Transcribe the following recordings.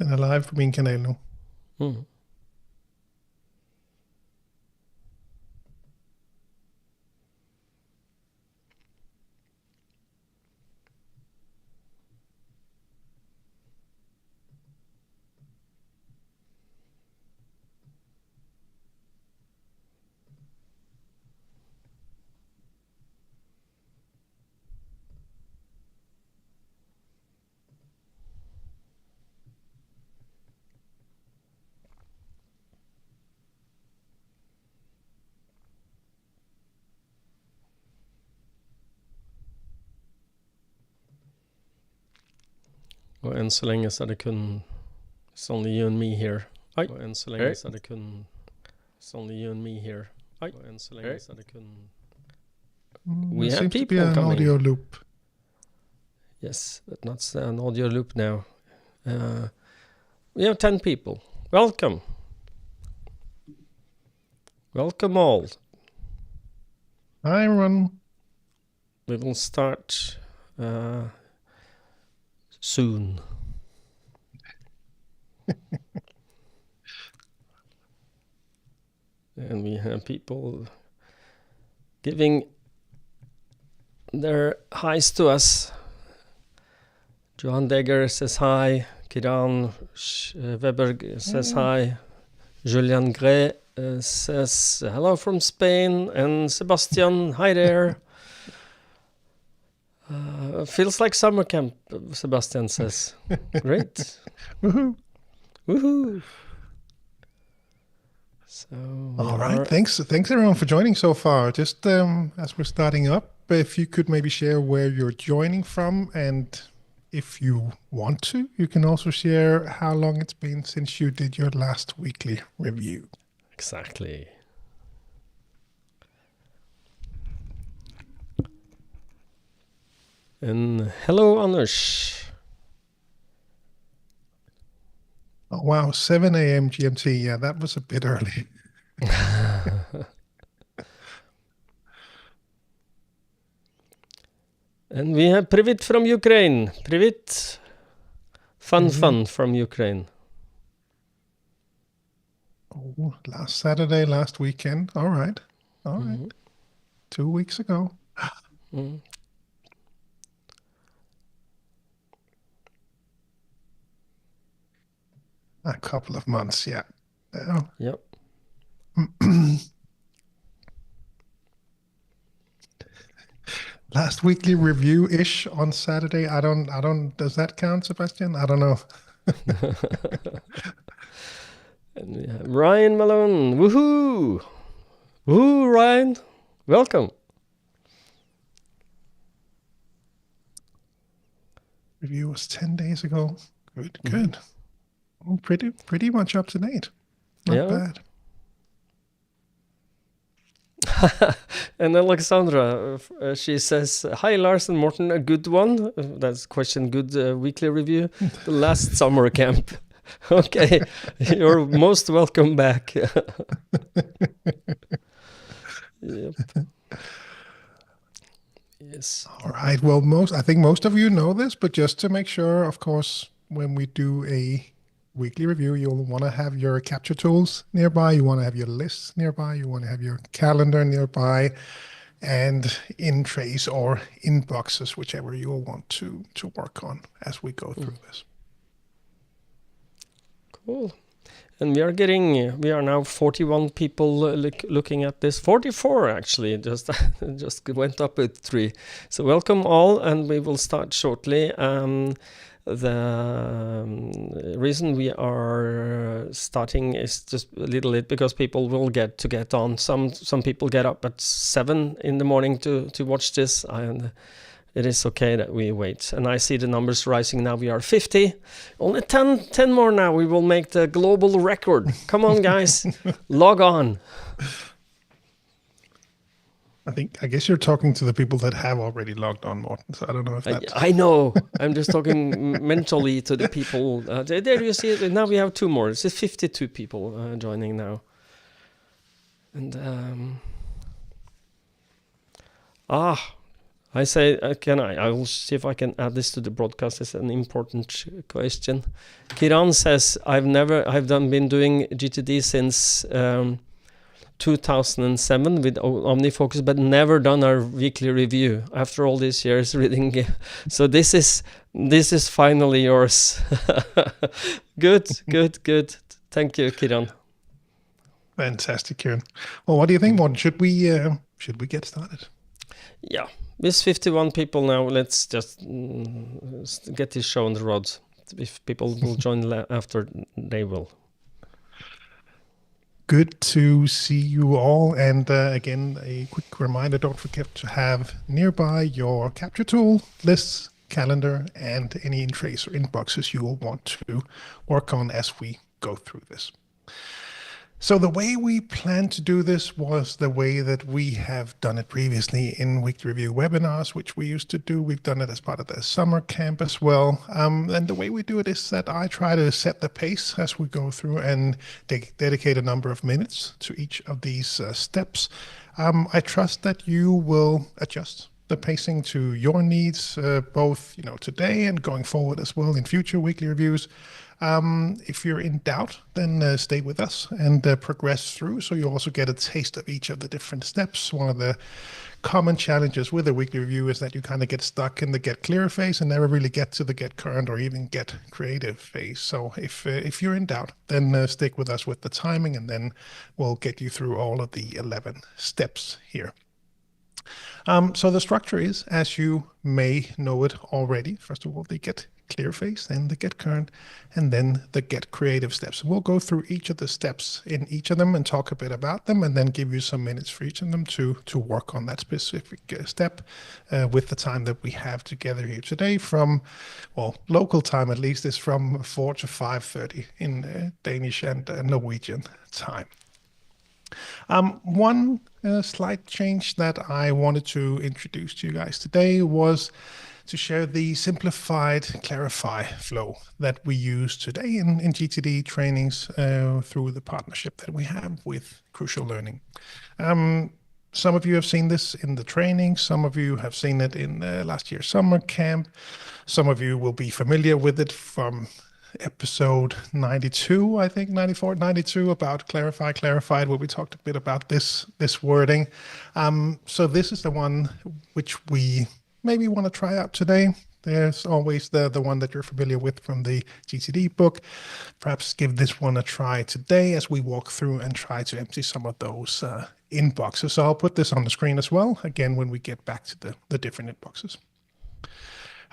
Den er live på min kanal nu. Mm. Og enn så længe så er det kun It's only you and me here. Ej. Og enn så længe så er det kun It's only you and me here. Ej. Og enn så længe så er det kun We have people an coming. Audio loop. Yes, but not an audio loop now. We have 10 people. Welcome. Welcome all. Hi, everyone. We will start soon. And we have people giving their highs to us. Johan Degger says hi. Kiran Weber says hi. Julian Gray says hello from Spain. And Sebastian, hi there. Feels like summer camp, Sebastian says. Great. Woohoo. Woohoo. So, all right. Thanks everyone for joining so far. Just as we're starting up, if you could maybe share where you're joining from, and if you want to, you can also share how long it's been since you did your last weekly review. Exactly. And hello, Anders. Oh, wow, 7 a.m. GMT. Yeah, that was a bit early. And we have Privit from Ukraine. Privit. Fun from Ukraine. Oh, last Saturday, last weekend. All right. All right. 2 weeks ago. A couple of months, yeah. Yep. Last weekly review-ish on Saturday. I don't, does that count, Sebastian? I don't know. And we have Ryan Malone. Woohoo! Woohoo, Ryan. Welcome. Review was 10 days ago. Good. Well, pretty much up to date. Not bad. And Alexandra, she says, hi Lars and Morten, a good one. That's question, good weekly review. The last summer camp. Okay, you're most welcome back. Yep. Yes. All right. Well, I think most of you know this, but just to make sure, of course, when we do a weekly review, you'll want to have your capture tools nearby. You want to have your lists nearby. You want to have your calendar nearby, and in trays or in boxes, whichever you will want to work on as we go through this. Cool. And we are now 41 people looking at this. 44 actually, just went up with 3. So welcome all, and we will start shortly. The reason we are starting is just a little bit because people will get on. Some people get up at 7 in the morning to watch this, and it is okay that we wait. And I see the numbers rising now. We are 50. Only 10 more now. We will make the global record. Come on, guys. Log on. I guess you're talking to the people that have already logged on, Morten. So I don't know if that's... I know. I'm just talking mentally to the people. There you see it. Now we have 2 more. It's 52 people joining now. And I say, I will see if I can add this to the broadcast. It's an important question. Kiran says, I've been doing GTD since 2007 with OmniFocus, but never done our weekly review after all these years reading. So this is finally yours. Good. Thank you, Kiran. Fantastic, Kieran. Well, what do you think, Morten? Should we get started? Yeah, with 51 people now, let's just get this show on the road. If people will join after, they will. Good to see you all. And again, a quick reminder, don't forget to have nearby your capture tool, lists, calendar, and any in-trace or inboxes you will want to work on as we go through this. So the way we plan to do this was the way that we have done it previously in weekly review webinars, which we used to do. We've done it as part of the summer camp as well. And the way we do it is that I try to set the pace as we go through and dedicate a number of minutes to each of these steps. I trust that you will adjust the pacing to your needs, both today and going forward as well in future weekly reviews. If you're in doubt, then stay with us and progress through, so you also get a taste of each of the different steps. One of the common challenges with a weekly review is that you kind of get stuck in the get clear phase and never really get to the get current or even get creative phase. So if you're in doubt, then stick with us with the timing, and then we'll get you through all of the 11 steps here. So the structure is, as you may know it already, first of all, the get clear phase, then the get current, and then the get creative steps. We'll go through each of the steps in each of them and talk a bit about them, and then give you some minutes for each of them to work on that specific step with the time that we have together here today from, well, local time at least, is from 4 to 5:30 in Danish and Norwegian time. One slight change that I wanted to introduce to you guys today was to share the simplified clarify flow that we use today in GTD trainings through the partnership that we have with Crucial Learning. Some of you have seen this in the training. Some of you have seen it in last year's summer camp. Some of you will be familiar with it from episode 92, I think 94, 92, about clarified, where we talked a bit about this wording. So this is the one which we maybe want to try out today. There's always the one that you're familiar with from the GTD book. Perhaps give this one a try today as we walk through and try to empty some of those inboxes. So I'll put this on the screen as well, again, when we get back to the different inboxes.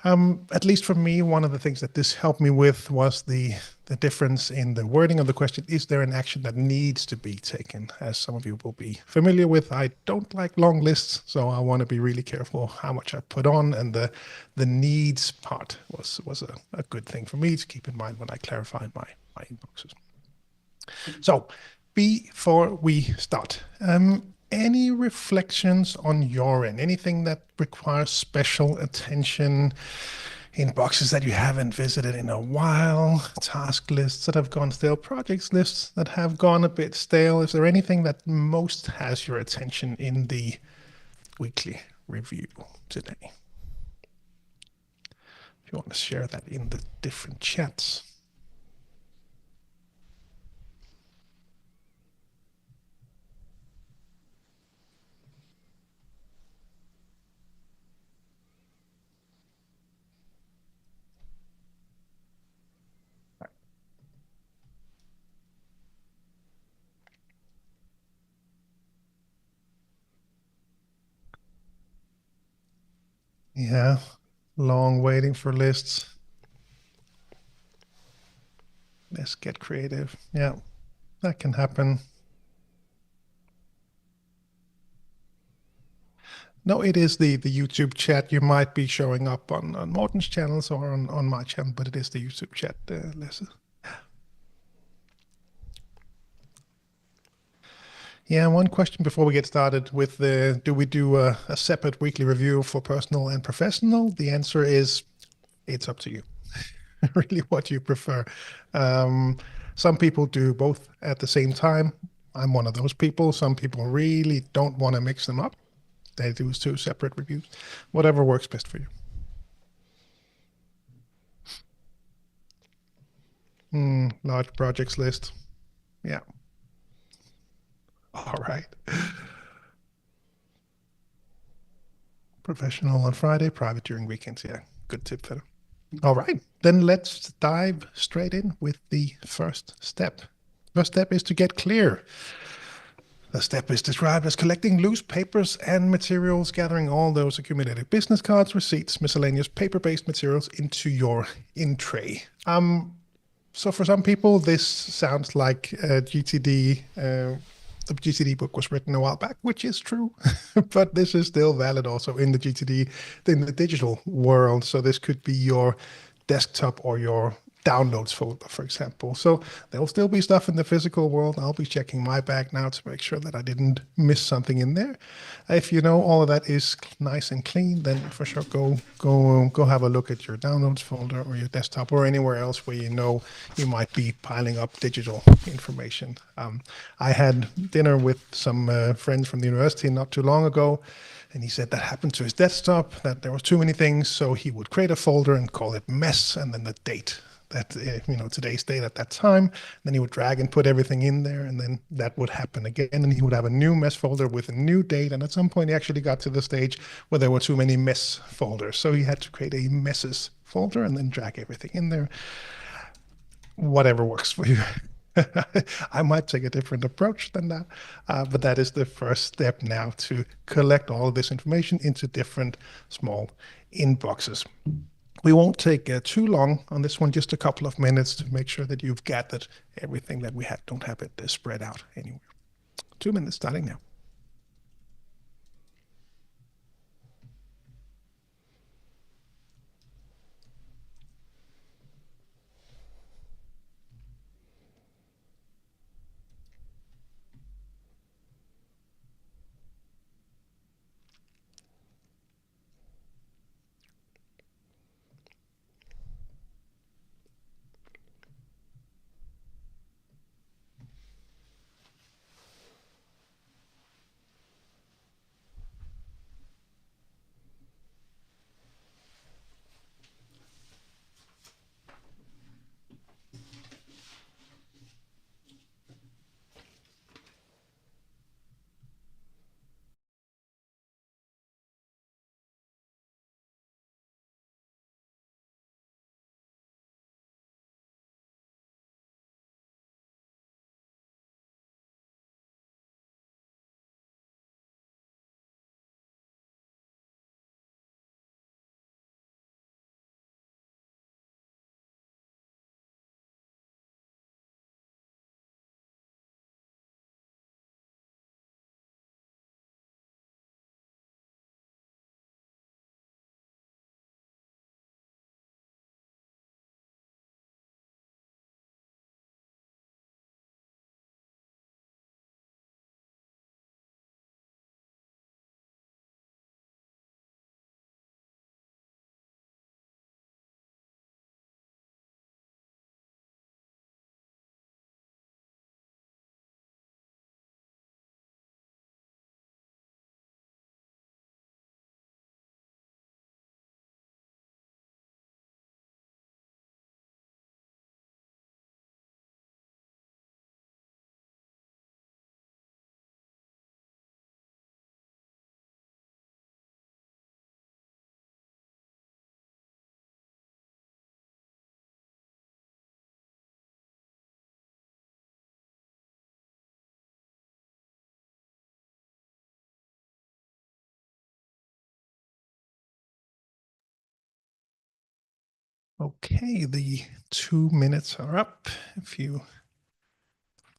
At least for me, one of the things that this helped me with was the difference in the wording of the question. Is there an action that needs to be taken? As some of you will be familiar with, I don't like long lists, so I want to be really careful how much I put on, and the needs part was a good thing for me to keep in mind when I clarify my inboxes. So before we start, any reflections on your end? Anything that requires special attention? Inboxes that you haven't visited in a while? Task lists that have gone stale? Projects lists that have gone a bit stale? Is there anything that most has your attention in the weekly review today? If you want to share that in the different chats. Yeah, long waiting for lists. Let's get creative. Yeah, that can happen. No, it is the YouTube chat. You might be showing up on Morten's channels or on my channel, but it is the YouTube chat, Lasse. Yeah, one question before we get started with do we do a separate weekly review for personal and professional? The answer is, it's up to you. Really what you prefer. Some people do both at the same time. I'm one of those people. Some people really don't want to mix them up. they do 2 separate reviews. Whatever works best for you. Large projects list. Yeah. All right. Professional on Friday, private during weekends. Yeah, good tip, Fedor. All right, then let's dive straight in with the first step. First step is to get clear. The step is described as collecting loose papers and materials, gathering all those accumulated business cards, receipts, miscellaneous paper-based materials into your in-tray. So for some people, this sounds like GTD. The GTD book was written a while back, which is true, but this is still valid also in the GTD, in the digital world. So this could be your desktop or your downloads folder, for example. So there'll still be stuff in the physical world. I'll be checking my bag now to make sure that I didn't miss something in there. If you know all of that is nice and clean, then for sure go have a look at your downloads folder or your desktop or anywhere else where you know you might be piling up digital information. I had dinner with some friends from the university not too long ago, and he said that happened to his desktop, that there was too many things, so he would create a folder and call it mess and then the date. That today's date at that time. Then he would drag and put everything in there, and then that would happen again, and he would have a new mess folder with a new date. And at some point, he actually got to the stage where there were too many mess folders, so he had to create a messes folder and then drag everything in there. Whatever works for you. I might take a different approach than that, but that is the first step now, to collect all of this information into different small inboxes. We won't take too long on this one, just a couple of minutes to make sure that you've gathered everything that we have. Don't have it spread out anywhere. 2 minutes starting now. Okay, the 2 minutes are up. If you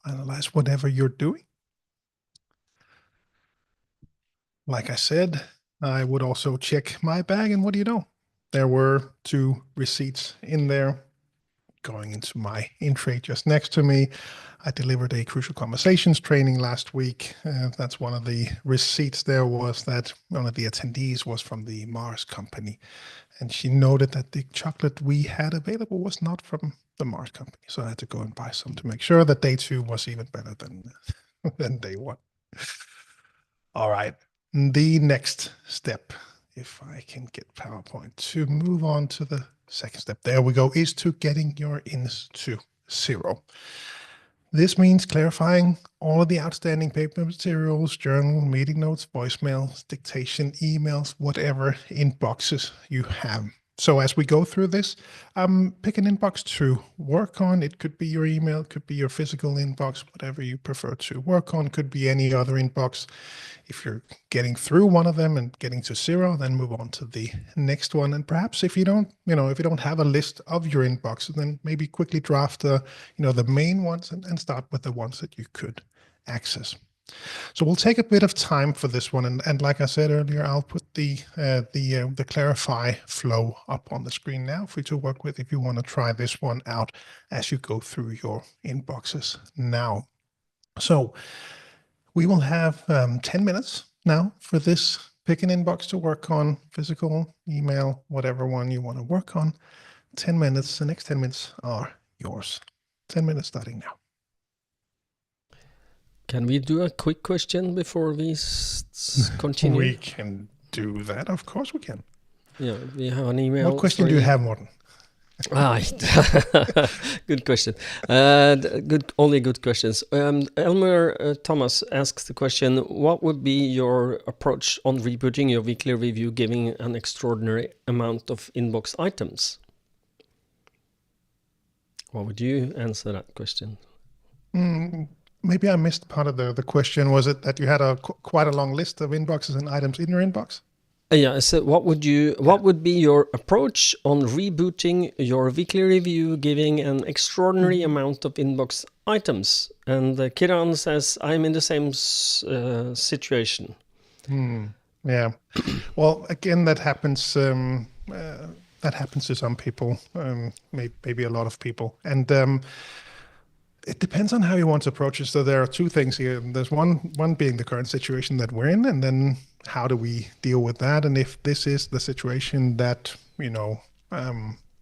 finalize whatever you're doing. Like I said, I would also check my bag, and what do you know? There were 2 receipts in there going into my in-tray just next to me. I delivered a Crucial Conversations training last week. That's one of the receipts. There was that one of the attendees was from the Mars company, and she noted that the chocolate we had available was not from the Mars company. So I had to go and buy some to make sure that day 2 was even better than day 1. All right. The next step, if I can get PowerPoint to move on to the second step, there we go, is to getting your ins to 0. This means clarifying all of the outstanding paper materials, journal, meeting notes, voicemails, dictation, emails, whatever inboxes you have. So as we go through this, pick an inbox to work on. It could be your email, it could be your physical inbox, whatever you prefer to work on, could be any other inbox. If you're getting through one of them and getting to 0, then move on to the next one. And perhaps if you don't, if you don't have a list of your inboxes, then maybe quickly draft the main ones and start with the ones that you could access. So we'll take a bit of time for this one, and like I said earlier, I'll put the Clarify flow up on the screen now for you to work with if you want to try this one out as you go through your inboxes now. So we will have 10 minutes now for this pick an inbox to work on, physical, email, whatever one you want to work on. 10 minutes, the next 10 minutes are yours. 10 minutes starting now. Can we do a quick question before we continue? We can do that. Of course we can. Yeah, we have an email. What question do you have, Morten? Good question. Only good questions. Elmer Thomas asks the question, what would be your approach on rebooting your weekly review, giving an extraordinary amount of inbox items? What would you answer that question? Maybe I missed part of the question. Was it that you had quite a long list of inboxes and items in your inbox? Yeah, so what would be your approach on rebooting your weekly review, giving an extraordinary amount of inbox items? And Kiran says, I'm in the same situation. Yeah. Well, again, that happens. That happens to some people, maybe a lot of people, and it depends on how you want to approach it. So there are two things here. There's one being the current situation that we're in, and then how do we deal with that? And if this is the situation that,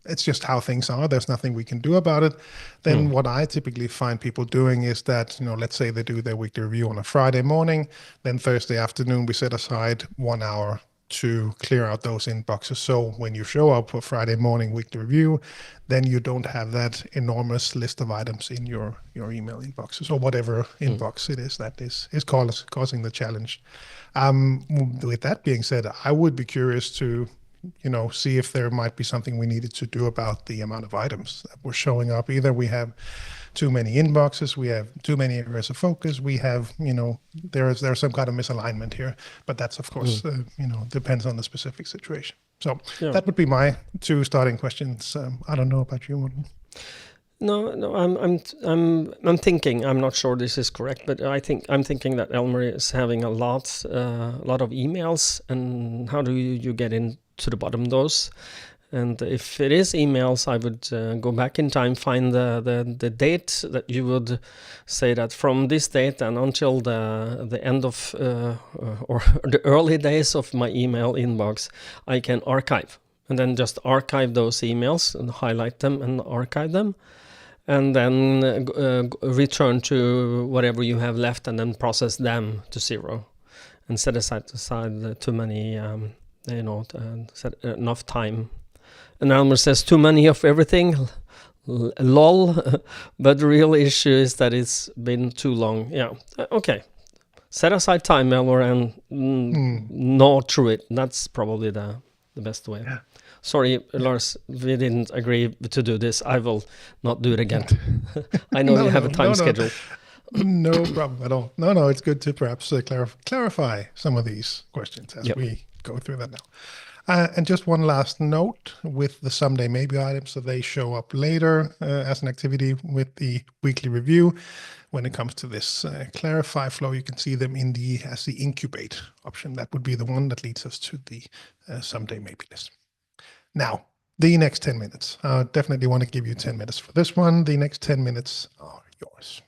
it's just how things are, there's nothing we can do about it, then what I typically find people doing is that, let's say they do their weekly review on a Friday morning, then Thursday afternoon, we set aside 1 hour to clear out those inboxes. So when you show up for Friday morning weekly review, then you don't have that enormous list of items in your email inboxes or whatever inbox it is that is causing the challenge. With that being said, I would be curious to see if there might be something we needed to do about the amount of items that were showing up. Either we have too many inboxes, we have too many areas of focus, we have, there's some kind of misalignment here, but that's of course, depends on the specific situation. So that would be my two starting questions. I don't know about you, Morten. No, I'm thinking. I'm not sure this is correct, but I'm thinking that Elmer is having a lot of emails, and how do you get into the bottom of those? And if it is emails, I would go back in time, find the date that you would say that from this date and until the end of or the early days of my email inbox, I can archive, and then just archive those emails and highlight them and archive them. And then return to whatever you have left, and then process them to 0, and set aside too many, set enough time. And Elmer says too many of everything, lol. But the real issue is that it's been too long. Yeah, okay. Set aside time, Elmer, and gnaw through it. That's probably the best way. Yeah. Sorry, Lars, we didn't agree to do this. I will not do it again. I know you have a time schedule. No problem at all. No, it's good to perhaps clarify some of these questions as we go through that now. And just one last note with the someday maybe items, so they show up later as an activity with the weekly review. When it comes to this clarify flow, you can see them as the incubate option. That would be the one that leads us to the someday maybe list. Now, the next 10 minutes. I definitely want to give you 10 minutes for this one. The next 10 minutes are yours.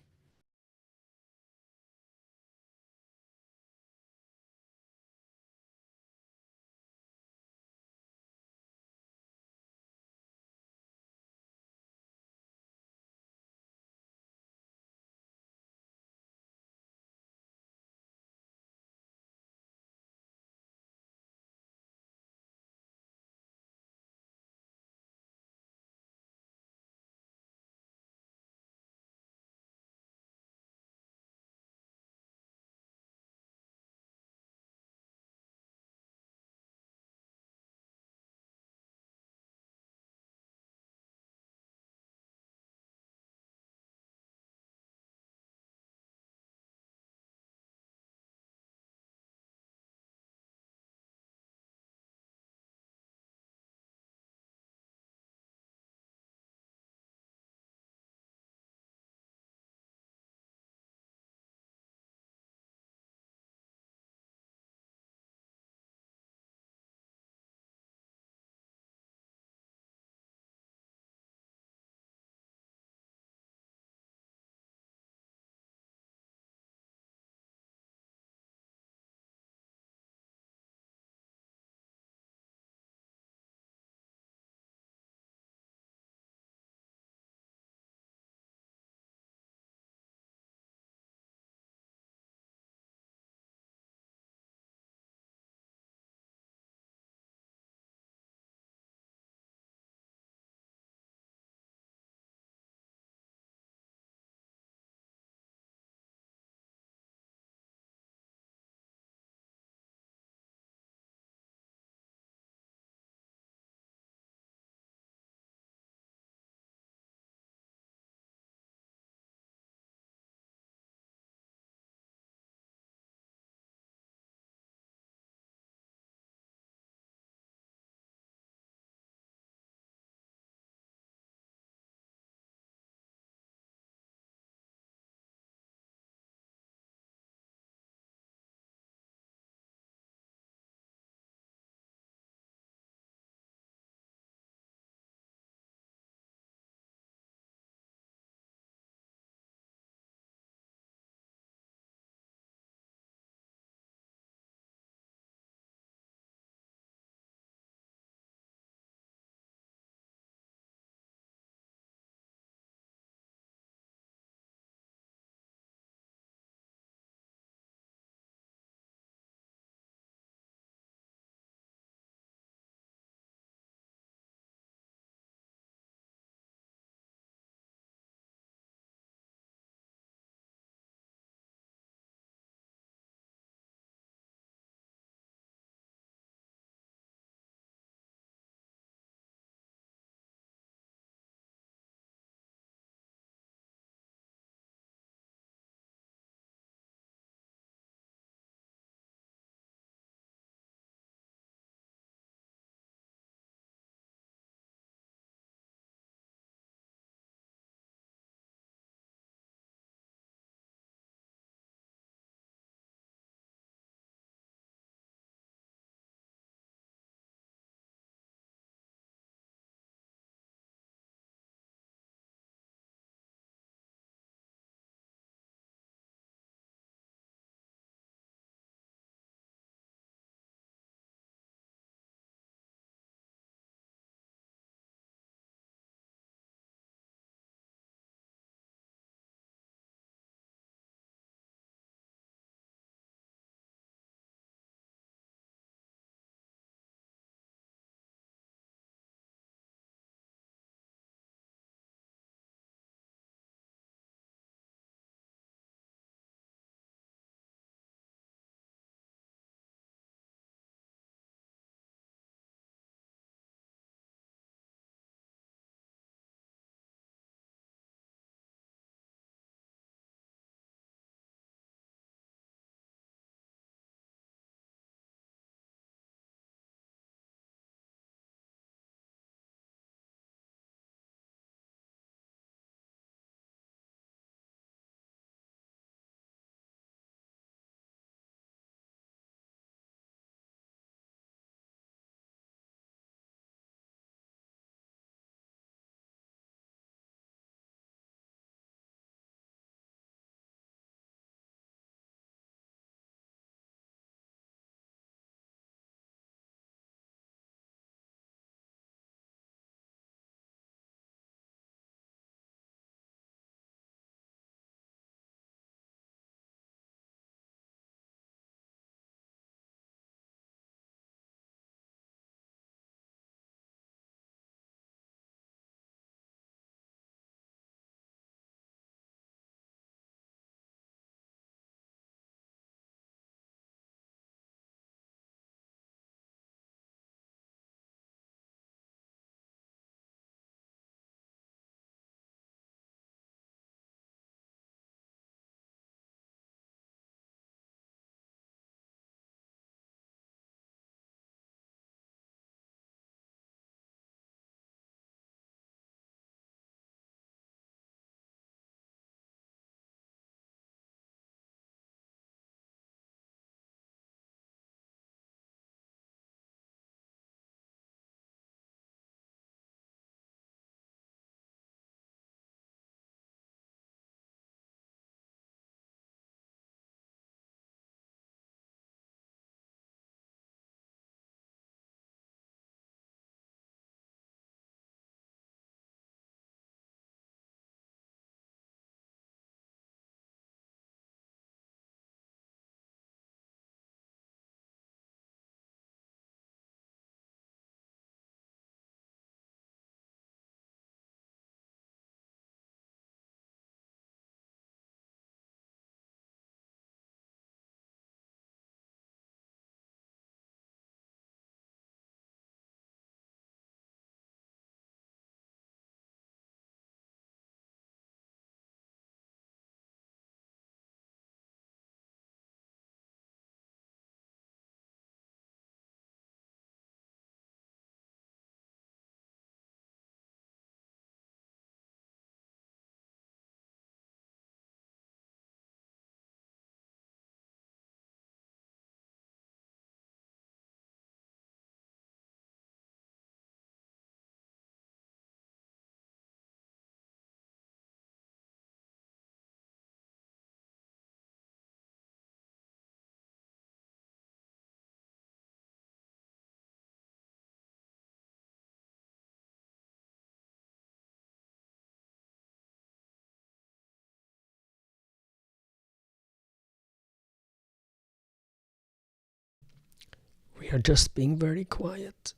are just being very quiet.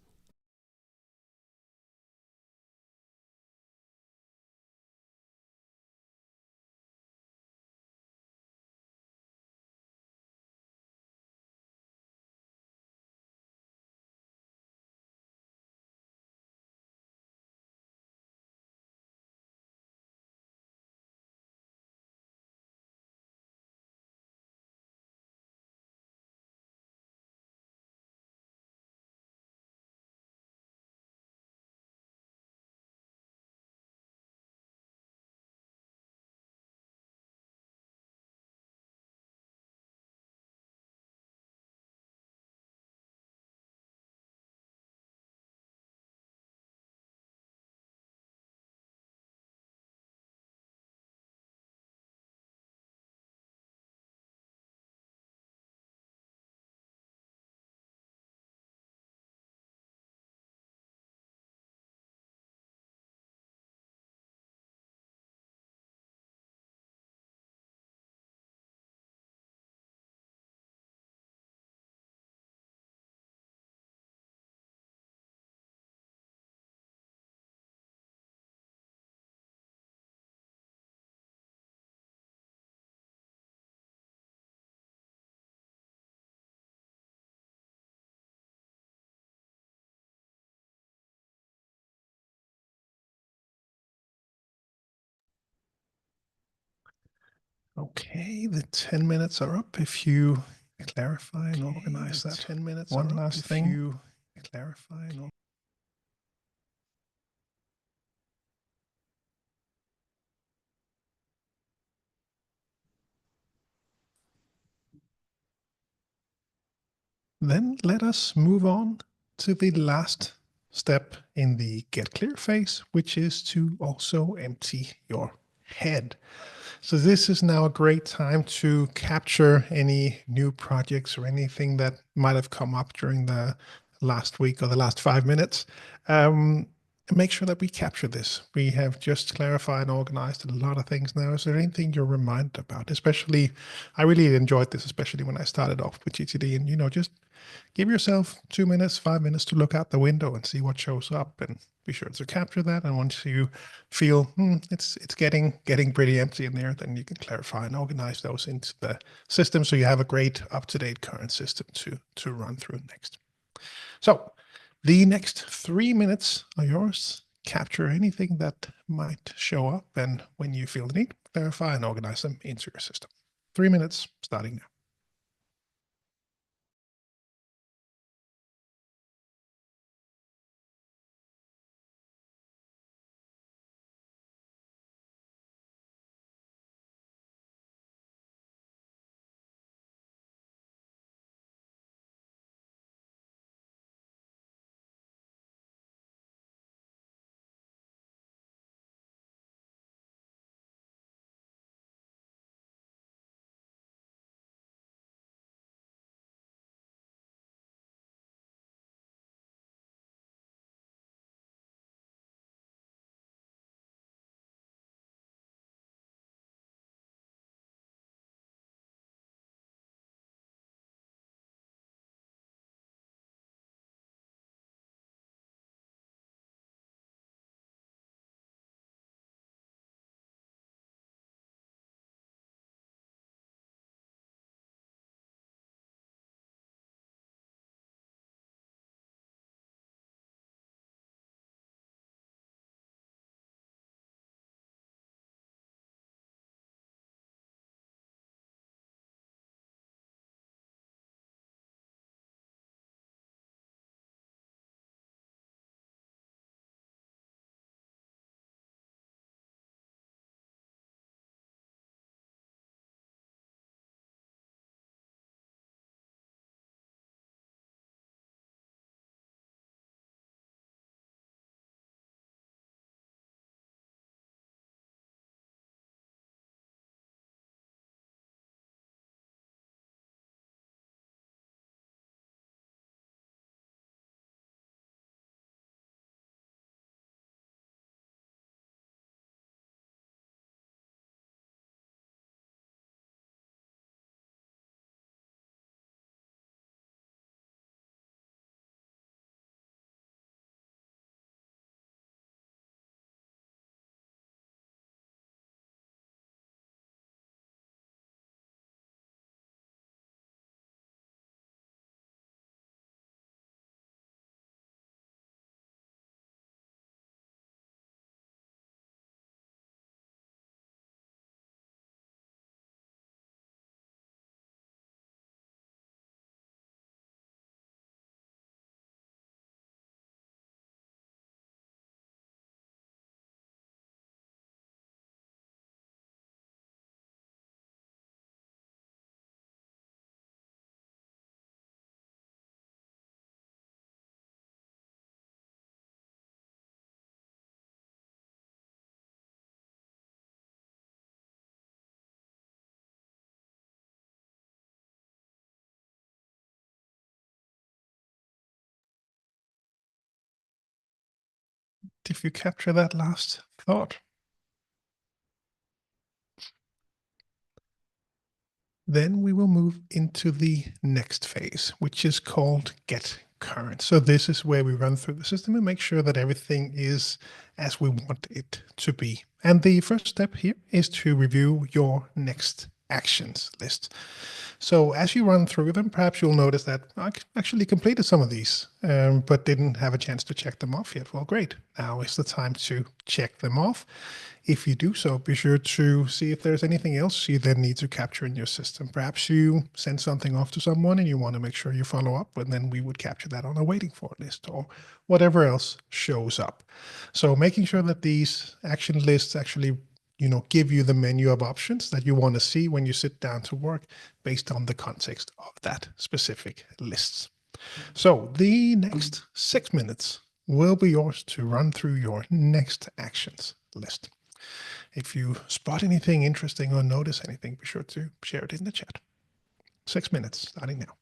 Okay, the 10 minutes are up. If you clarify and organize that. 10 minutes one last thing. If you clarify and then let us move on to the last step in the get clear phase, which is to also empty your head. So this is now a great time to capture any new projects or anything that might have come up during the last week or the last 5 minutes. Make sure that we capture this. We have just clarified and organized a lot of things now. Is there anything you're reminded about? Especially, I really enjoyed this, especially when I started off with GTD, and just give yourself 2 minutes, 5 minutes to look out the window and see what shows up, and be sure to capture that. And once you feel it's getting pretty empty in there, then you can clarify and organize those into the system so you have a great up-to-date current system to run through next. So the next 3 minutes are yours. Capture anything that might show up, and when you feel the need, clarify and organize them into your system. 3 minutes starting now. if you capture that last thought. Then we will move into the next phase, which is called get current. So this is where we run through the system and make sure that everything is as we want it to be. And the first step here is to review your next actions list. So as you run through them, perhaps you'll notice that I actually completed some of these, but didn't have a chance to check them off yet. Well, great. Now is the time to check them off. If you do so, be sure to see if there's anything else you then need to capture in your system. Perhaps you send something off to someone and you want to make sure you follow up, and then we would capture that on a waiting for list or whatever else shows up. So making sure that these action lists actually give you the menu of options that you want to see when you sit down to work based on the context of that specific lists. So the next 6 minutes will be yours to run through your next actions list. If you spot anything interesting or notice anything, be sure to share it in the chat. 6 minutes starting now.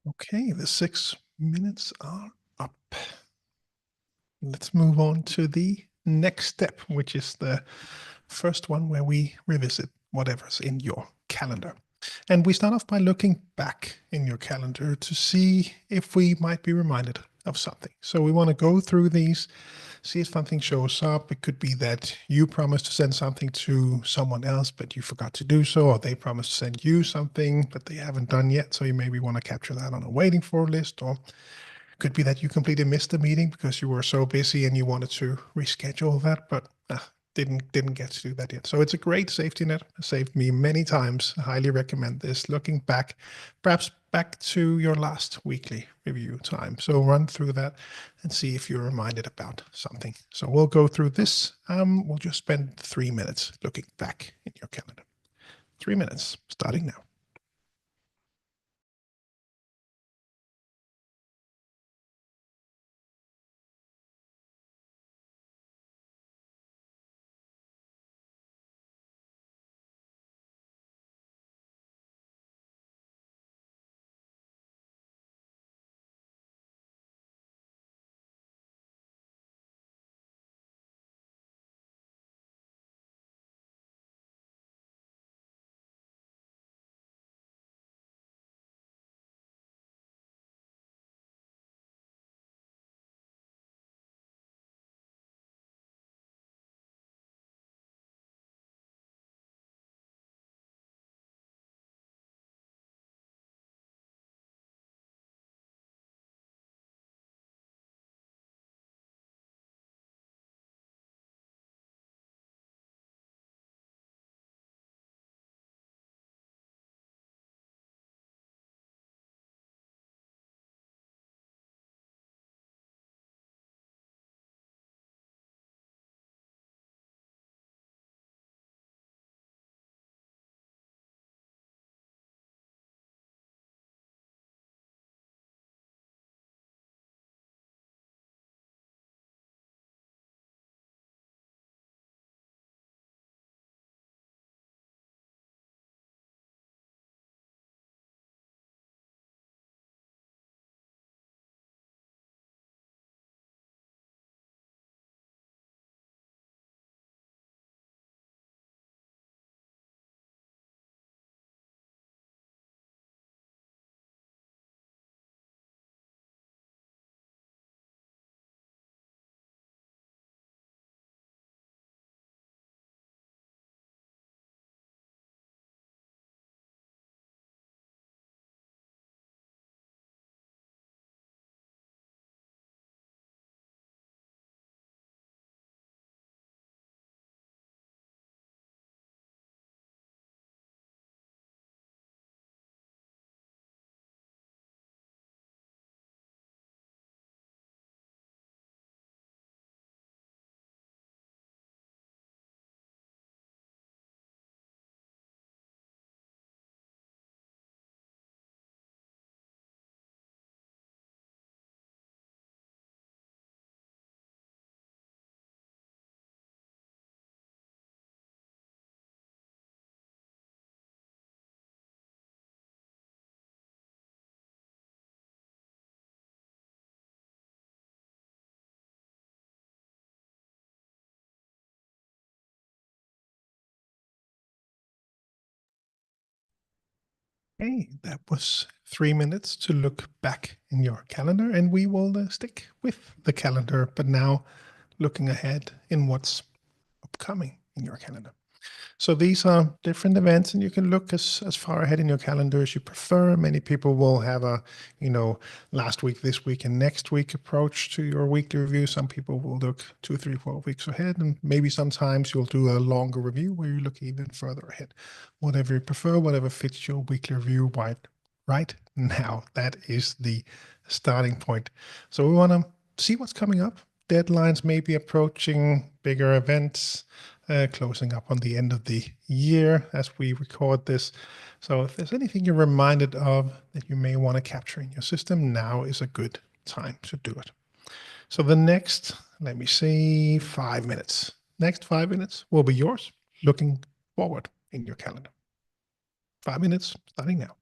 Okay, the 6 minutes are up. Let's move on to the next step, which is the first one where we revisit whatever's in your calendar. And we start off by looking back in your calendar to see if we might be reminded of something. So we want to go through these, see if something shows up. It could be that you promised to send something to someone else, but you forgot to do so, or they promised to send you something, but they haven't done yet. So you maybe want to capture that on a waiting for list, or could be that you completely missed the meeting because you were so busy and you wanted to reschedule that, but didn't get to do that yet. So it's a great safety net. It saved me many times. I highly recommend this. Looking back, perhaps back to your last weekly review time. So run through that and see if you're reminded about something. So we'll go through this. We'll just spend 3 minutes looking back in your calendar. 3 minutes, starting now. Okay, that was 3 minutes to look back in your calendar, and we will stick with the calendar, but now looking ahead in what's upcoming in your calendar. So these are different events, and you can look as far ahead in your calendar as you prefer. Many people will have a, last week, this week, and next week approach to your weekly review. Some people will look 2, 3, 4 weeks ahead, and maybe sometimes you'll do a longer review where you look even further ahead. Whatever you prefer, whatever fits your weekly review right now. That is the starting point. So we want to see what's coming up. Deadlines may be approaching, bigger events, closing up on the end of the year as we record this. So if there's anything you're reminded of that you may want to capture in your system, now is a good time to do it. So the next, let me see, 5 minutes. Next 5 minutes will be yours, looking forward in your calendar. 5 minutes starting now.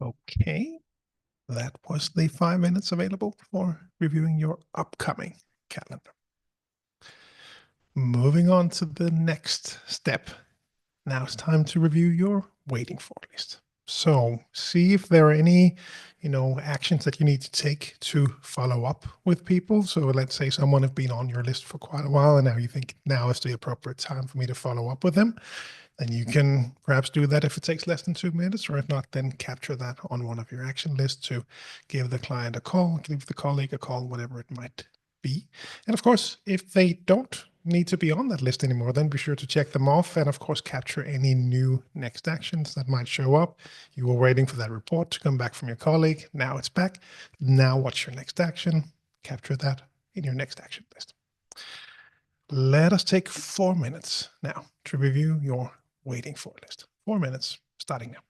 Okay. That was the 5 minutes available for reviewing your upcoming calendar. Moving on to the next step. Now it's time to review your waiting for list. So see if there are any, actions that you need to take to follow up with people. So let's say someone has been on your list for quite a while, and now you think now is the appropriate time for me to follow up with them. Then you can perhaps do that if it takes less than 2 minutes, or if not, then capture that on one of your action lists to give the client a call, give the colleague a call, whatever it might be. And of course, if they don't need to be on that list anymore, then be sure to check them off and of course capture any new next actions that might show up. You were waiting for that report to come back from your colleague. Now it's back. Now what's your next action? Capture that in your next action list. Let us take 4 minutes now to review your waiting for list. 4 minutes starting now.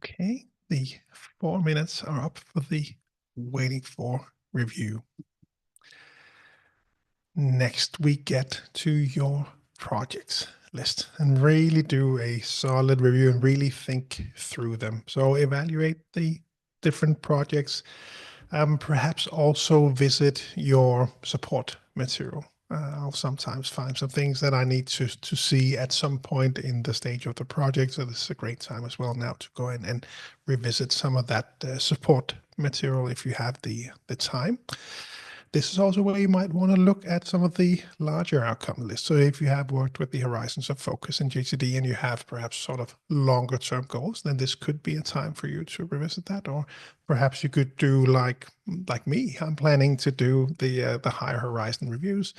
Okay, the 4 minutes are up for the waiting for review. Next, we get to your projects list and really do a solid review and really think through them. So evaluate the different projects. Perhaps also visit your support material. I'll sometimes find some things that I need to see at some point in the stage of the project. So this is a great time as well now to go in and revisit some of that support material if you have the time. This is also where you might want to look at some of the larger outcome lists. So if you have worked with the horizons of focus in GTD and you have perhaps sort of longer term goals, then this could be a time for you to revisit that. Or perhaps you could do like me. I'm planning to do the higher horizon reviews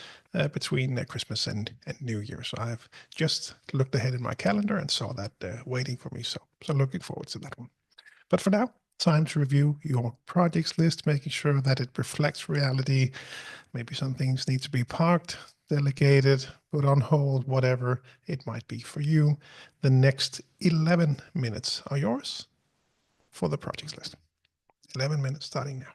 between Christmas and New Year. So I've just looked ahead in my calendar and saw that waiting for me. So looking forward to that one. But for now, time to review your projects list, making sure that it reflects reality. Maybe some things need to be parked, delegated, put on hold, whatever it might be for you. The next 11 minutes are yours for the projects list. 11 minutes starting now.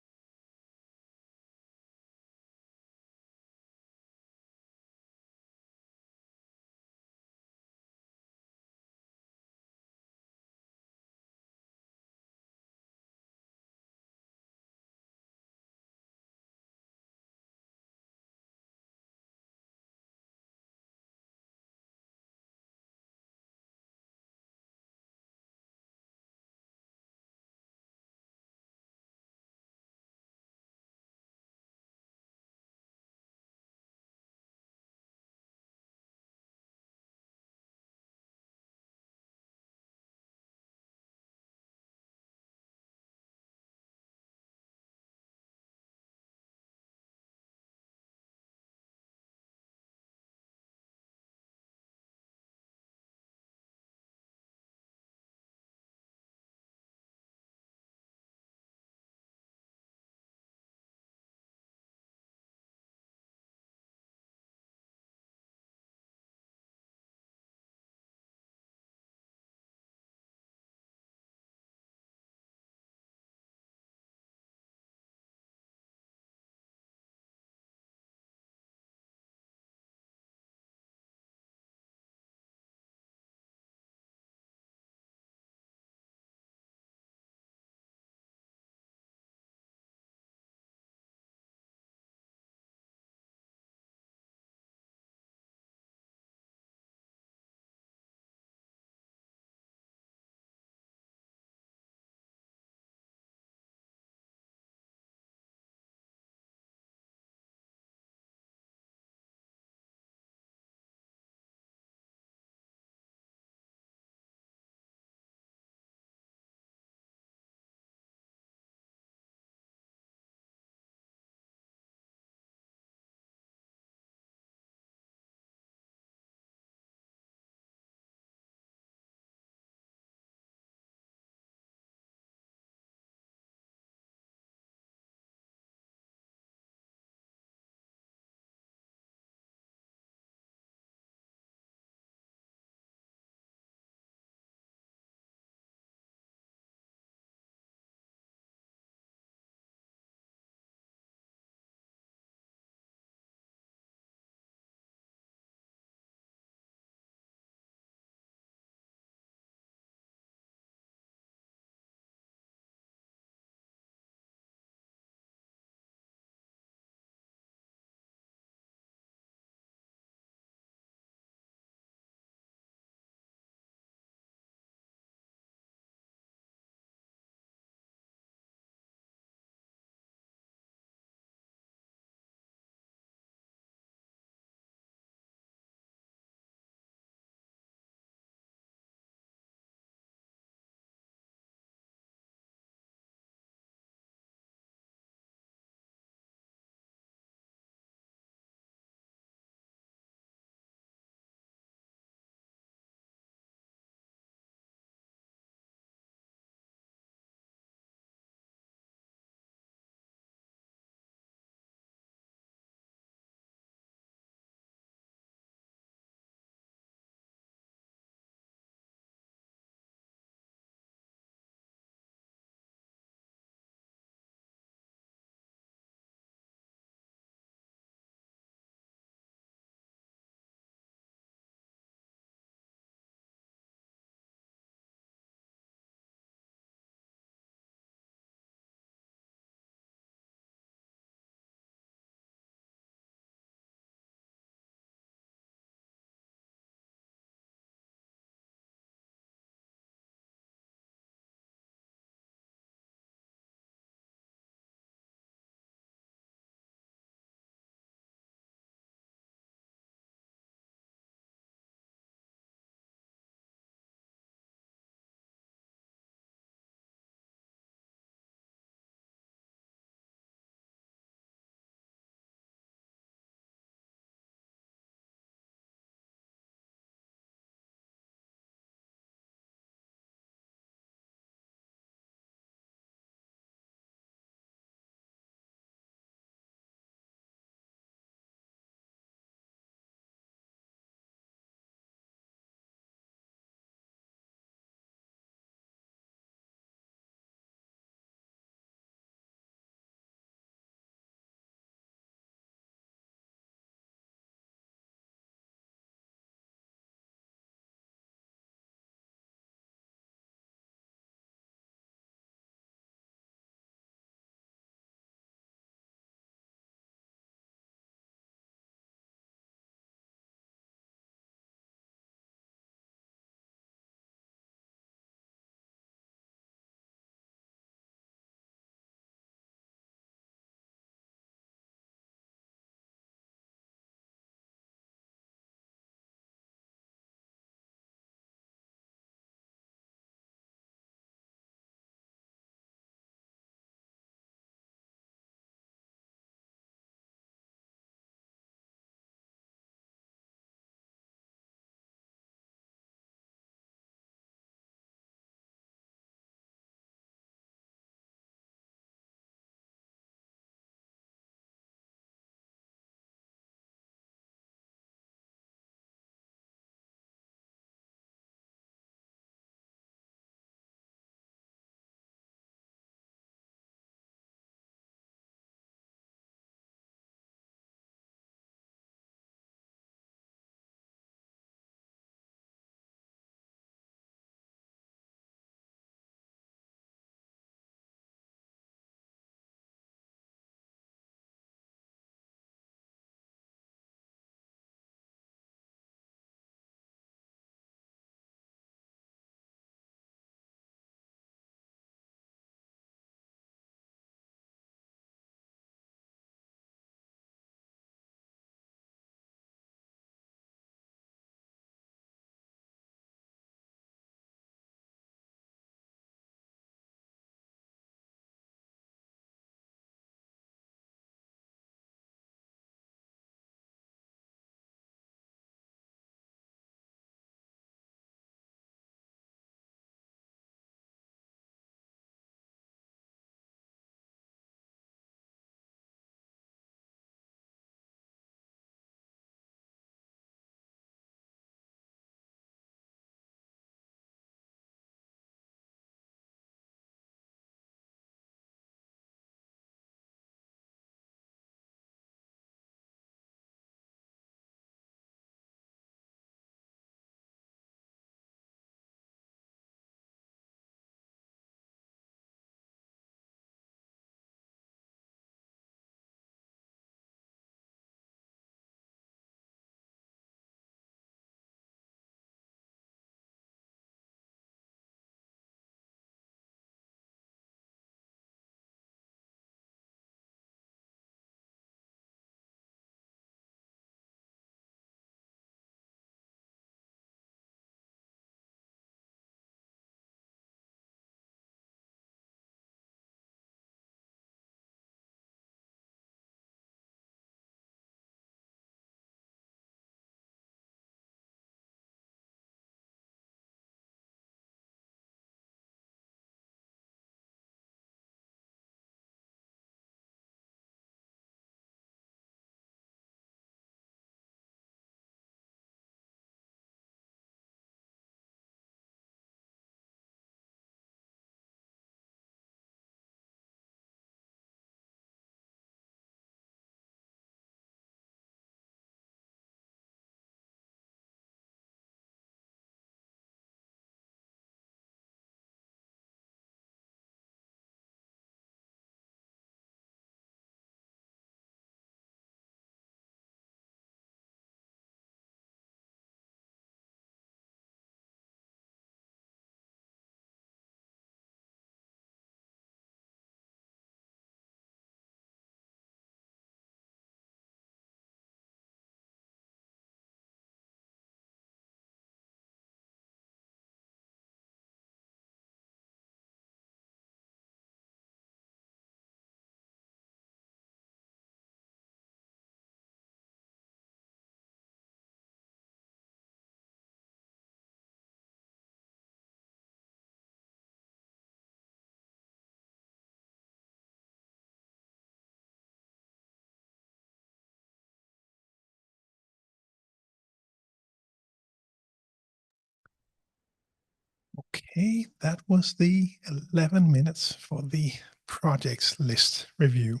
Okay, that was the 11 minutes for the projects list review.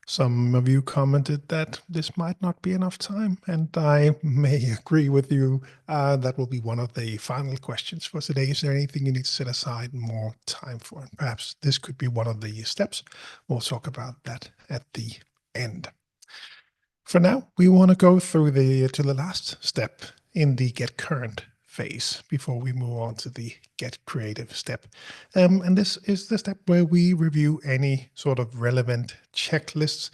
Some of you commented that this might not be enough time, and I may agree with you. That will be one of the final questions for today. Is there anything you need to set aside more time for? And perhaps this could be one of the steps. We'll talk about that at the end. For now, we want to go through to the last step in the get current phase before we move on to the get creative step. And this is the step where we review any sort of relevant checklists.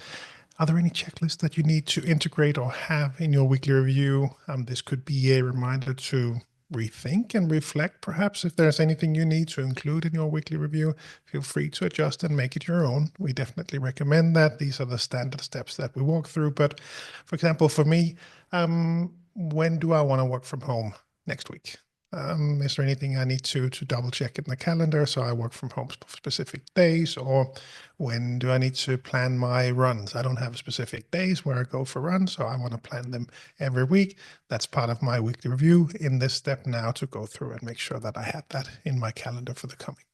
Are there any checklists that you need to integrate or have in your weekly review? This could be a reminder to rethink and reflect. Perhaps if there's anything you need to include in your weekly review, feel free to adjust and make it your own. We definitely recommend that. These are the standard steps that we walk through. But for example, for me, when do I want to work from home next week? Is there anything I need to double check in the calendar so I work from home specific days? Or when do I need to plan my runs? I don't have specific days where I go for runs, so I want to plan them every week. That's part of my weekly review in this step now, to go through and make sure that I have that in my calendar for the coming week.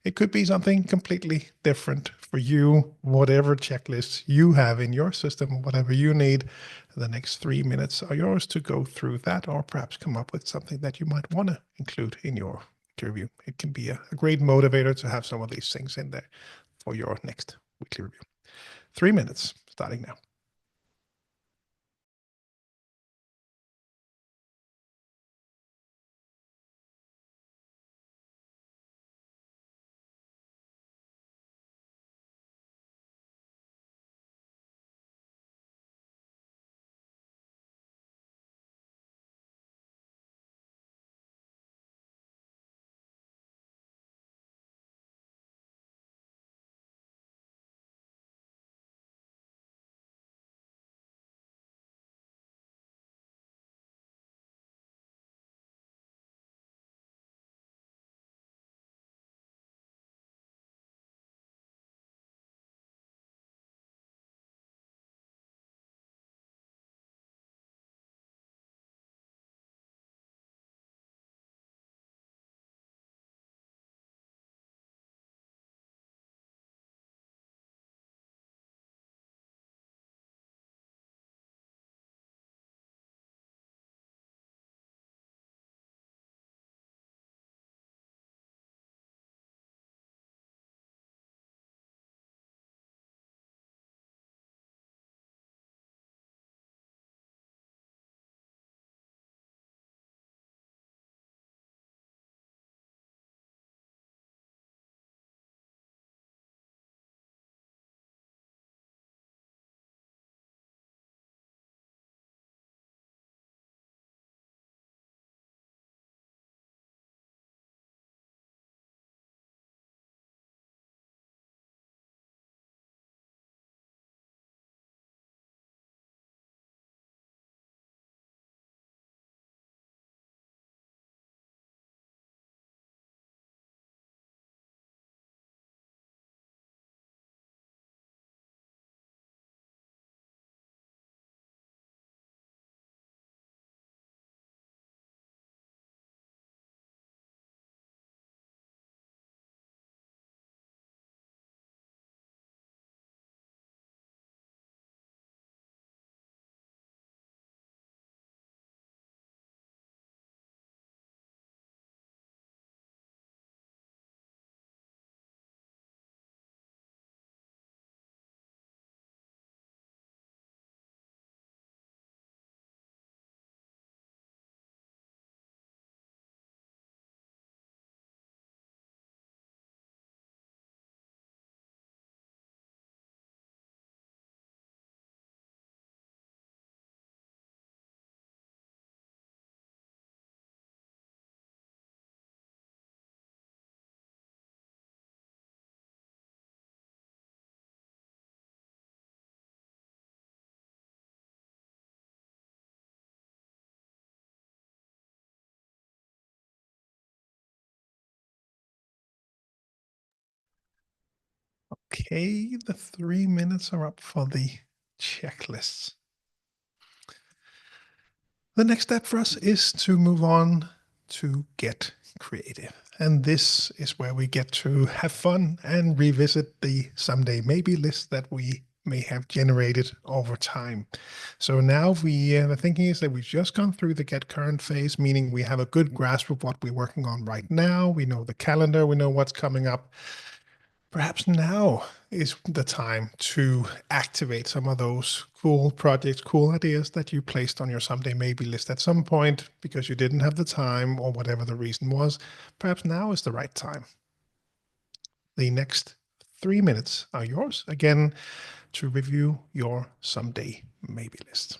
It could be something completely different for you, whatever checklists you have in your system, whatever you need. The next 3 minutes are yours to go through that, or perhaps come up with something that you might want to include in your review. It can be a great motivator to have some of these things in there for your next weekly review. 3 minutes starting now. Okay, the 3 minutes are up for the checklists. The next step for us is to move on to get Creative. And this is where we get to have fun and revisit the someday maybe list that we may have generated over time. So now the thinking is that we've just gone through the get current phase, meaning we have a good grasp of what we're working on right now. We know the calendar, we know what's coming up. Perhaps now is the time to activate some of those cool projects, cool ideas that you placed on your someday maybe list at some point because you didn't have the time or whatever the reason was. Perhaps now is the right time. The next 3 minutes are yours again to review your someday maybe list.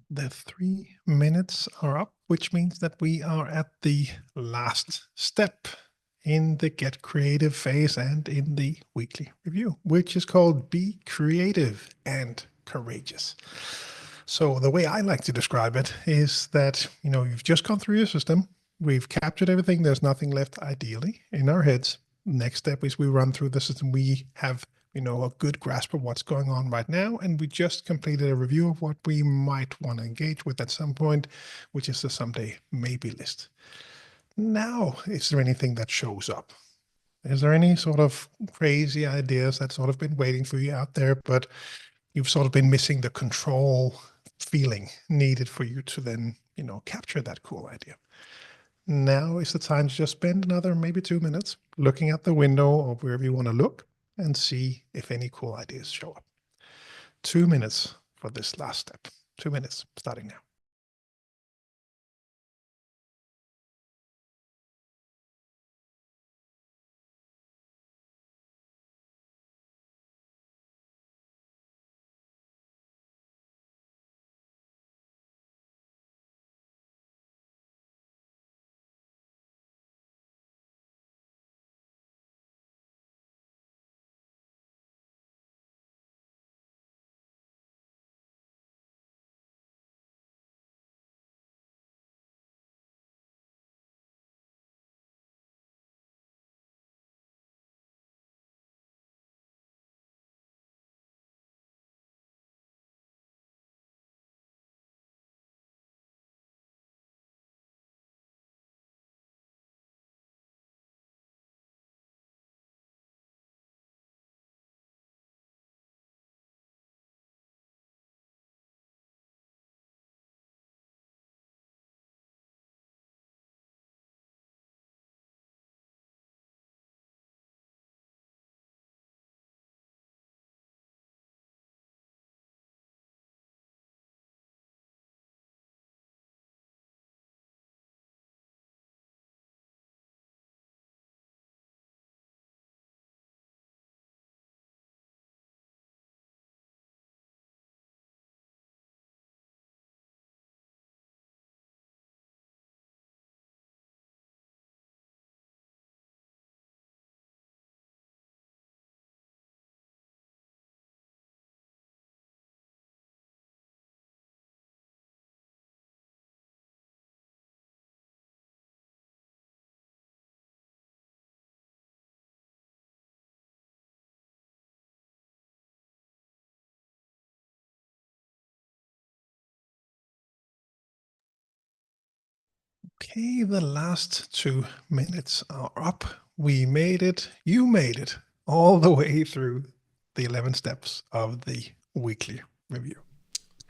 The 3 minutes are up, which means that we are at the last step in the get creative phase and in the weekly review, which is called Be Creative and Courageous. So the way I like to describe it is that, you've just gone through your system. We've captured everything. There's nothing left ideally in our heads. Next step is we run through the system. We have a good grasp of what's going on right now. And we just completed a review of what we might want to engage with at some point, which is the someday maybe list. Now, is there anything that shows up? Is there any sort of crazy ideas that sort of been waiting for you out there, but you've sort of been missing the control feeling needed for you to then, capture that cool idea? Now is the time to just spend another maybe 2 minutes looking at the window or wherever you want to look and see if any cool ideas show up. 2 minutes for this last step. 2 minutes starting now. Okay, the last 2 minutes are up. We made it. You made it all the way through the 11 steps of the weekly review.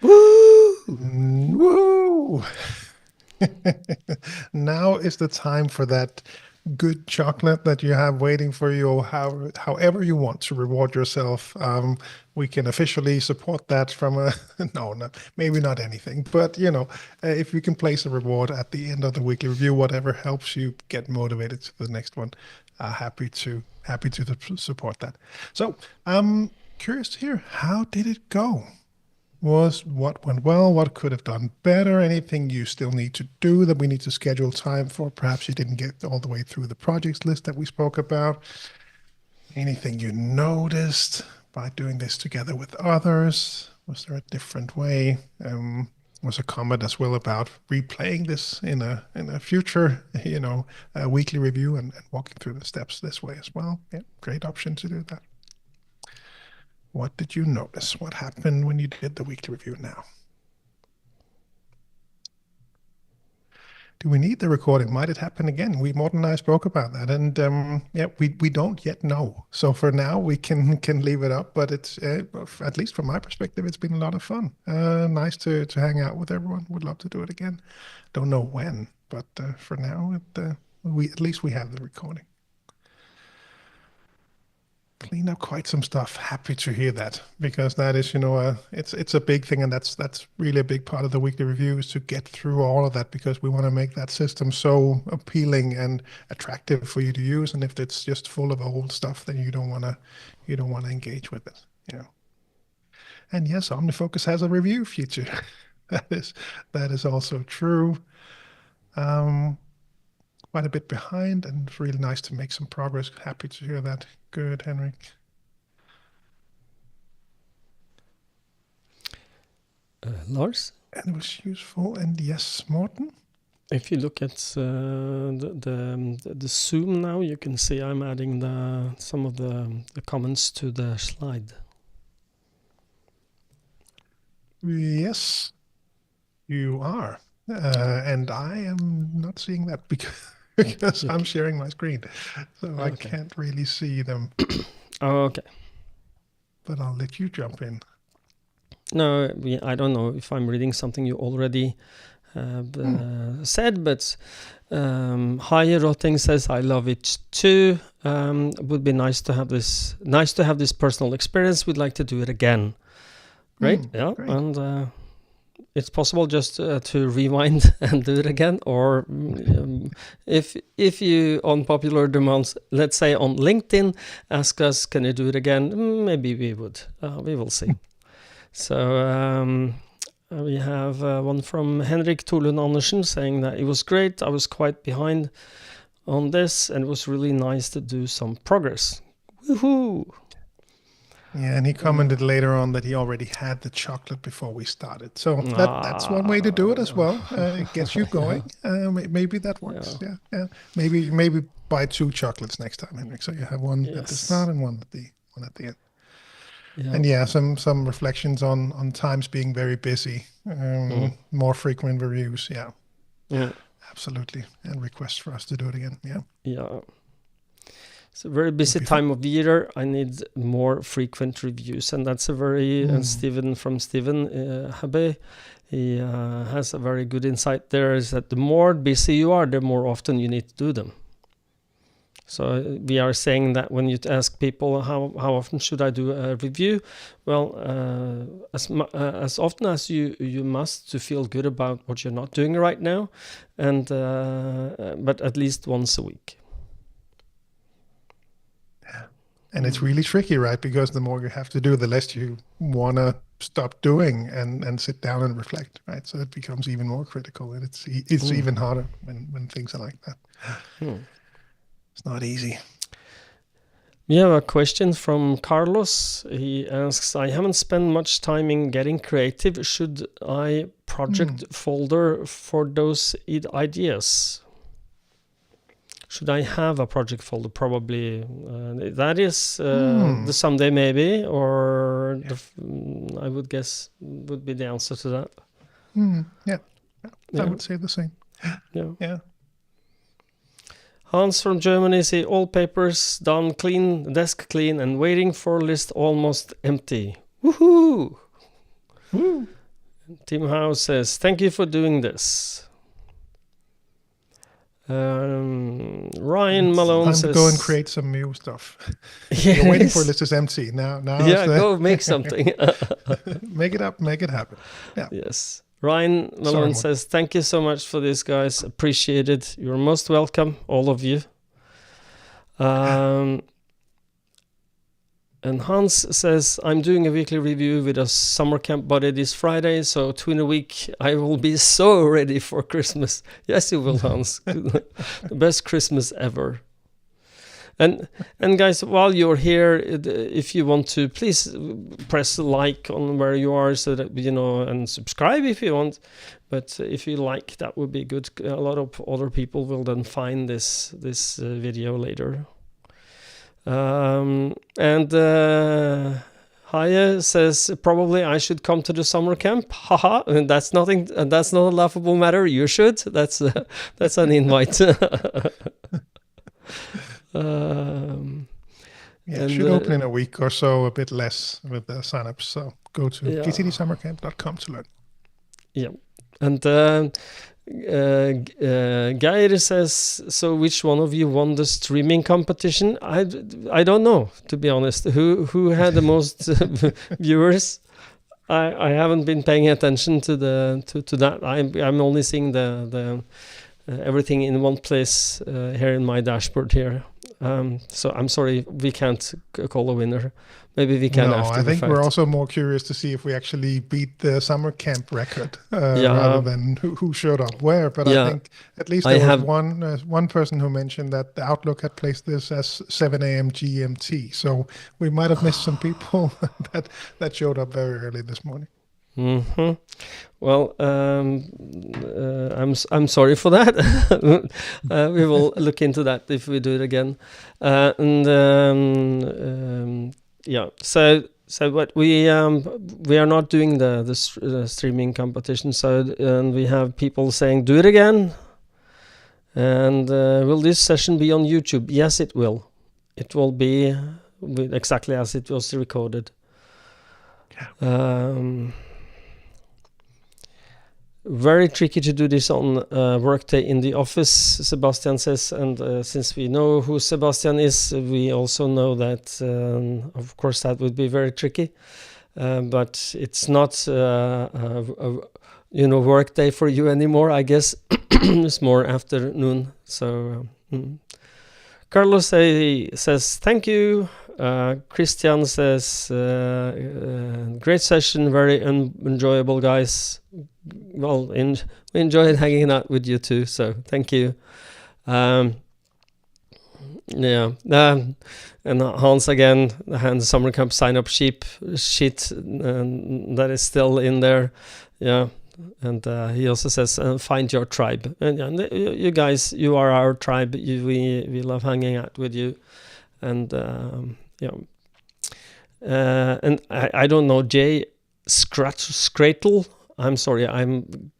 Woo! Now is the time for that good chocolate that you have waiting for you, or however you want to reward yourself. We can officially support that from a no, maybe not anything, but if you can place a reward at the end of the weekly review, whatever helps you get motivated to the next one, happy to support that. So I'm curious to hear, how did it go? What went well? What could have done better? Anything you still need to do that we need to schedule time for? Perhaps you didn't get all the way through the projects list that we spoke about. Anything you noticed by doing this together with others? Was there a different way? Was a comment as well about replaying this in a future, weekly review and walking through the steps this way as well. Yeah, great option to do that. What did you notice? What happened when you did the weekly review now? Do we need the recording? Might it happen again? Morten and I spoke about that, and we don't yet know. So for now, we can leave it up. But it's at least from my perspective, it's been a lot of fun. Nice to hang out with everyone. Would love to do it again. Don't know when, but for now, at least we have the recording. Clean up quite some stuff. Happy to hear that, because that is, it's a big thing, and that's really a big part of the weekly review, is to get through all of that, because we want to make that system so appealing and attractive for you to use. And if it's just full of old stuff, then you don't want to engage with it. And yes, OmniFocus has a review feature. that is also true. Quite a bit behind, and it's really nice to make some progress. Happy to hear that. Good, Henrik. Lars? And it was useful. And yes, Morten? If you look at the Zoom now, you can see I'm adding some of the comments to the slide. Yes, you are. And I am not seeing that because I'm sharing my screen. So okay. I can't really see them. Okay. But I'll let you jump in. No, I don't know if I'm reading something you already said, but Hi Rotting says, I love it too. Would be nice to have this personal experience. We'd like to do it again. Right? Yeah. Great. And it's possible just to rewind and do it again, or if you, on popular demands, let's say on LinkedIn, ask us, can you do it again? Maybe we would. We will see. So we have one from Henrik Tolund Andersen saying that it was great. I was quite behind on this, and it was really nice to do some progress. Woohoo! Yeah, and he commented later on that he already had the chocolate before we started. So that's one way to do it as well. It gets you going. Maybe that works. Yeah. Maybe buy 2 chocolates next time, Henrik. So you have one at the start and one at the end. Yeah. And some reflections on times being very busy. More frequent reviews. Yeah. Absolutely. And requests for us to do it again. Yeah. It's a very busy time of the year. I need more frequent reviews, and that's a very Steven Habe. He has a very good insight there. Is that the more busy you are, the more often you need to do them. So we are saying that when you ask people how often should I do a review, well, as often as you must, to feel good about what you're not doing right now, and but at least once a week. And it's really tricky, right? Because the more you have to do, the less you want to stop doing and sit down and reflect, right? So it becomes even more critical, and it's even harder when things are like that. It's not easy. We have a question from Carlos. He asks, I haven't spent much time in getting creative. Should I project folder for those ideas? Should I have a project folder? Probably. That is the someday maybe, or I would guess would be the answer to that. Yeah. I would say the same. Yeah. Yeah. Hans from Germany say all papers done clean, desk clean, and waiting for list almost empty. Woohoo! Woo. Tim House says thank you for doing this. Ryan Malone Time says to go and create some new stuff. Yes. You're waiting for a list is empty. Now Yeah, go make something. make it up, make it happen. Yeah. Yes. Ryan Malone says, thank you so much for this, guys. Appreciate it. You're most welcome, all of you. And Hans says, I'm doing a weekly review with a summer camp buddy this Friday, so in a week I will be so ready for Christmas. Yes, you will, Hans. The best Christmas ever. And guys, while you're here, if you want to, please press like on where you are, so that and subscribe if you want. But if you like, that would be good. A lot of other people will then find this video later. And Haya says probably I should come to the summer camp. Haha, and that's nothing. And that's not a laughable matter. You should. That's an invite. It should open in a week or so, a bit less with the signups. So go to gtdsummercamp.com to learn. Yeah, and Geir says, so which one of you won the streaming competition? I don't know, to be honest. Who had the most viewers? I haven't been paying attention to that. I'm only seeing the everything in one place here in my dashboard here. So I'm sorry, we can't call a winner. Maybe we can after I the think fact. we're also more curious to see if we actually beat the summer camp record rather than who showed up where. But I think at least there was one person who mentioned that the Outlook had placed this as 7 a.m. GMT. So we might have missed some people that showed up very early this morning. Mm-hmm. Well, I'm sorry for that. We will look into that if we do it again. So what we are not doing the streaming competition. So we have people saying, do it again. And will this session be on YouTube? Yes, it will. It will be exactly as it was recorded. Very tricky to do this on workday in the office, Sebastian says, and since we know who Sebastian is, we also know that of course that would be very tricky, but it's not workday for you anymore, I guess. It's more afternoon. So Carlos says thank you. Christian says great session, very enjoyable, guys. Well, we enjoyed hanging out with you too, so thank you. And Hans again, the summer camp sign up sheet that is still in there. Yeah, and he also says find your tribe. And you guys, you are our tribe. We love hanging out with you, and and I don't know, Jay Scrattle. I'm sorry, I'm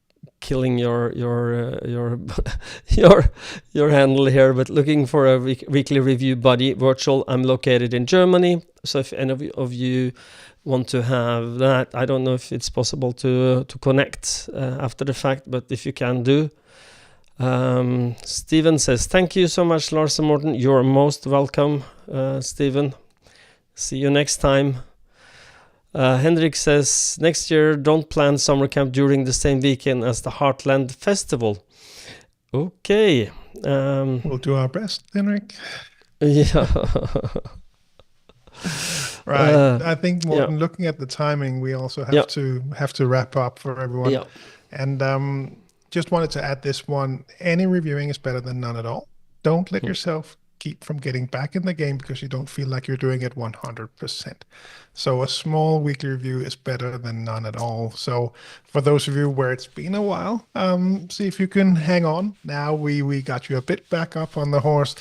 killing your handle here, but looking for a weekly review buddy virtual. I'm located in Germany, so if any of you want to have that, I don't know if it's possible to connect after the fact, but if you can do. Steven says, thank you so much, Lars and Morten. You're most welcome, Steven. See you next time. Henrik says, next year don't plan summer camp during the same weekend as the Heartland Festival. Okay. We'll do our best, Henrik. Yeah. Right. I think, Morten, looking at the timing, we also have to wrap up for everyone. Yeah. And just wanted to add this one. Any reviewing is better than none at all. Don't let yourself keep from getting back in the game because you don't feel like you're doing it 100%. So a small weekly review is better than none at all. So for those of you where it's been a while, see if you can hang on. Now we got you a bit back up on the horse.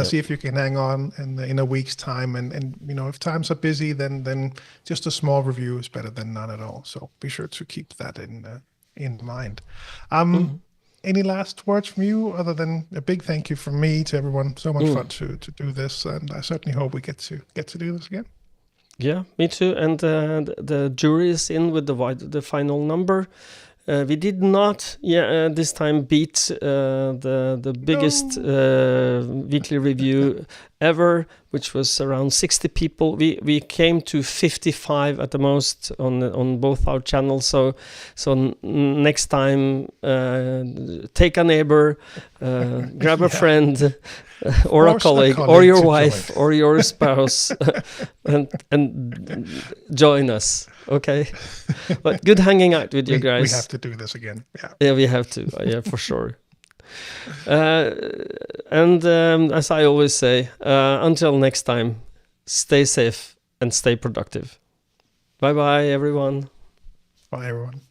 See if you can hang on in a week's time. And if times are busy, then just a small review is better than none at all. So be sure to keep that in mind. any last words from you other than a big thank you from me to everyone? So much fun to do this, and I certainly hope we get to do this again. Yeah, me too. And the jury is in with the final number. We did not, this time beat the biggest weekly review ever, which was around 60 people. We came to 55 at the most on both our channels. So next time, take a neighbor, grab a friend. Or a colleague, or your wife, or your spouse, and join us. Okay, but good hanging out with you guys. We have to do this again. Yeah, we have to. Yeah, for sure. And as I always say, until next time, stay safe and stay productive. Bye bye, everyone. Bye, everyone.